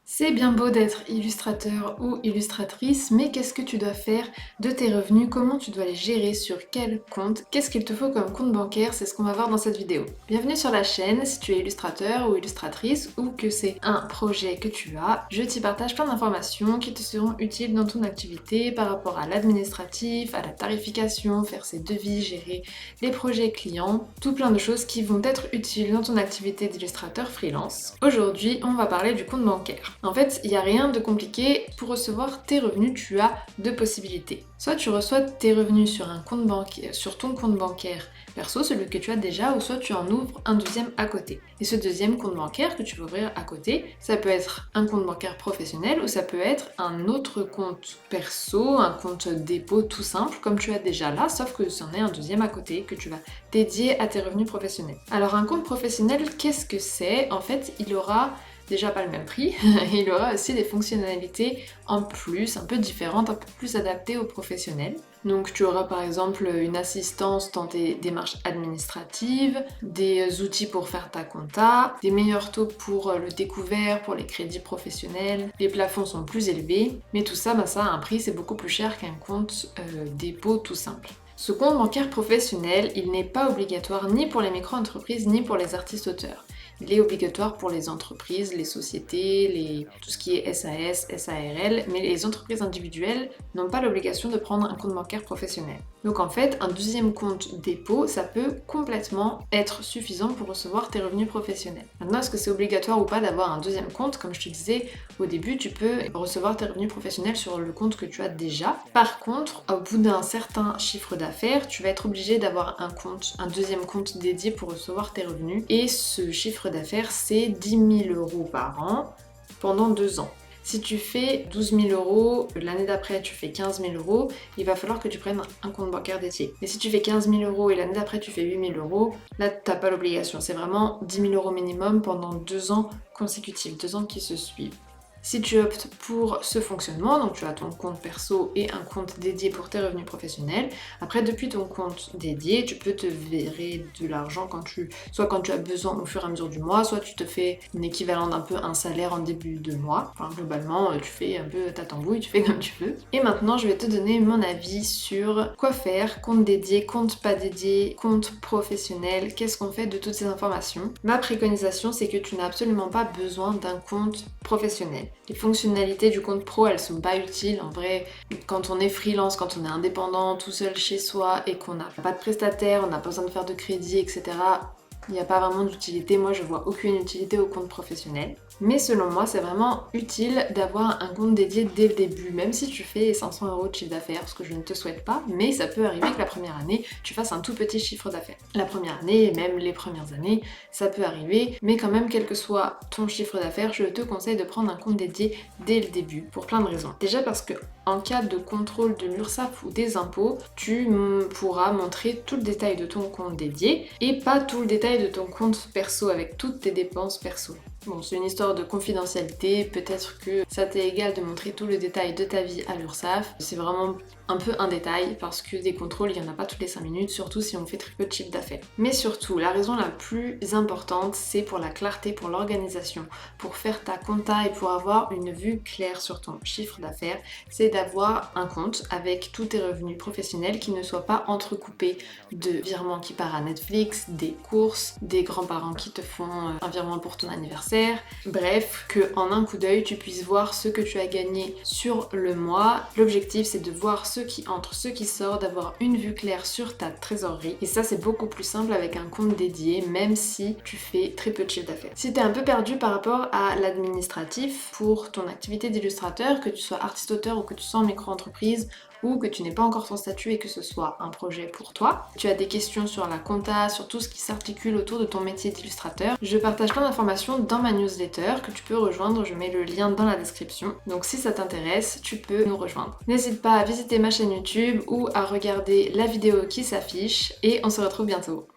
C'est bien beau d'être illustrateur ou illustratrice, mais qu'est-ce que tu dois faire de tes revenus? Comment tu dois les gérer? Sur quel compte? Qu'est-ce qu'il te faut comme compte bancaire? C'est ce qu'on va voir dans cette vidéo. Bienvenue sur la chaîne, si tu es illustrateur ou illustratrice ou que c'est un projet que tu as, je t'y partage plein d'informations qui te seront utiles dans ton activité par rapport à l'administratif, à la tarification, faire ses devis, gérer les projets clients, tout plein de choses qui vont être utiles dans ton activité d'illustrateur freelance. Aujourd'hui, on va parler du compte bancaire. En fait, il n'y a rien de compliqué. Pour recevoir tes revenus, tu as deux possibilités. Soit tu reçois tes revenus sur un compte bancaire, sur ton compte bancaire perso, celui que tu as déjà, ou soit tu en ouvres un deuxième à côté. Et ce deuxième compte bancaire que tu vas ouvrir à côté, ça peut être un compte bancaire professionnel ou ça peut être un autre compte perso, un compte dépôt tout simple comme tu as déjà là, sauf que c'en est un deuxième à côté que tu vas dédier à tes revenus professionnels. Alors un compte professionnel, qu'est-ce que c'est? En fait, il aura déjà pas le même prix, et il aura aussi des fonctionnalités en plus, un peu différentes, un peu plus adaptées aux professionnels. Donc tu auras par exemple une assistance dans tes démarches administratives, des outils pour faire ta compta, des meilleurs taux pour le découvert, pour les crédits professionnels, les plafonds sont plus élevés, mais tout ça, ça a un prix, c'est beaucoup plus cher qu'un compte dépôt tout simple. Ce compte bancaire professionnel, il n'est pas obligatoire ni pour les micro-entreprises ni pour les artistes-auteurs. Il est obligatoire pour les entreprises, les sociétés, tout ce qui est SAS, SARL, mais les entreprises individuelles n'ont pas l'obligation de prendre un compte bancaire professionnel. Donc en fait, un deuxième compte dépôt, ça peut complètement être suffisant pour recevoir tes revenus professionnels. Maintenant, est-ce que c'est obligatoire ou pas d'avoir un deuxième compte? Comme je te disais au début, tu peux recevoir tes revenus professionnels sur le compte que tu as déjà. Par contre, au bout d'un certain chiffre d'affaires, tu vas être obligé d'avoir un deuxième compte dédié pour recevoir tes revenus. Et ce chiffre d'affaires, c'est 10 000 € par an pendant 2 ans. Si tu fais 12 000 €, l'année d'après tu fais 15 000 €, il va falloir que tu prennes un compte bancaire dédié. Mais si tu fais 15 000 € et l'année d'après tu fais 8 000 €, là t'as pas l'obligation. C'est vraiment 10 000 € minimum pendant 2 ans consécutifs, 2 ans qui se suivent. Si tu optes pour ce fonctionnement, donc tu as ton compte perso et un compte dédié pour tes revenus professionnels, après depuis ton compte dédié, tu peux te virer de l'argent soit quand tu as besoin au fur et à mesure du mois, soit tu te fais une équivalent d'un peu un salaire en début de mois. Enfin globalement, tu fais un peu ta tambouille, tu fais comme tu veux. Et maintenant, je vais te donner mon avis sur quoi faire, compte dédié, compte pas dédié, compte professionnel, qu'est-ce qu'on fait de toutes ces informations. Ma préconisation, c'est que tu n'as absolument pas besoin d'un compte professionnel. Les fonctionnalités du compte pro, elles sont pas utiles. En vrai, quand on est freelance, quand on est indépendant, tout seul chez soi et qu'on n'a pas de prestataire, on n'a pas besoin de faire de crédit, etc., il n'y a pas vraiment d'utilité. Moi, je vois aucune utilité au compte professionnel. Mais selon moi, c'est vraiment utile d'avoir un compte dédié dès le début, même si tu fais 500 € de chiffre d'affaires, ce que je ne te souhaite pas, mais ça peut arriver que la première année, tu fasses un tout petit chiffre d'affaires. La première année, et même les premières années, ça peut arriver, mais quand même, quel que soit ton chiffre d'affaires, je te conseille de prendre un compte dédié dès le début, pour plein de raisons. Déjà parce que en cas de contrôle de l'URSSAF ou des impôts, tu pourras montrer tout le détail de ton compte dédié et pas tout le détail de ton compte perso avec toutes tes dépenses perso. Bon, c'est une histoire de confidentialité, peut-être que ça t'est égal de montrer tout le détail de ta vie à l'URSSAF. C'est vraiment un peu un détail parce que des contrôles, il n'y en a pas toutes les 5 minutes, surtout si on fait très peu de chiffre d'affaires. Mais surtout, la raison la plus importante, c'est pour la clarté, pour l'organisation, pour faire ta compta et pour avoir une vue claire sur ton chiffre d'affaires, c'est d'avoir un compte avec tous tes revenus professionnels qui ne soient pas entrecoupés de virements qui partent à Netflix, des courses, des grands-parents qui te font un virement pour ton anniversaire. Bref, que en un coup d'œil, tu puisses voir ce que tu as gagné sur le mois. L'objectif, c'est de voir ce qui entre, ce qui sort, d'avoir une vue claire sur ta trésorerie. Et ça, c'est beaucoup plus simple avec un compte dédié, même si tu fais très peu de chiffre d'affaires. Si tu es un peu perdu par rapport à l'administratif pour ton activité d'illustrateur, que tu sois artiste-auteur ou que tu sois en micro-entreprise, ou que tu n'aies pas encore ton statut et que ce soit un projet pour toi, tu as des questions sur la compta, sur tout ce qui s'articule autour de ton métier d'illustrateur, je partage plein d'informations dans ma newsletter que tu peux rejoindre, je mets le lien dans la description. Donc si ça t'intéresse, tu peux nous rejoindre. N'hésite pas à visiter ma chaîne YouTube ou à regarder la vidéo qui s'affiche et on se retrouve bientôt.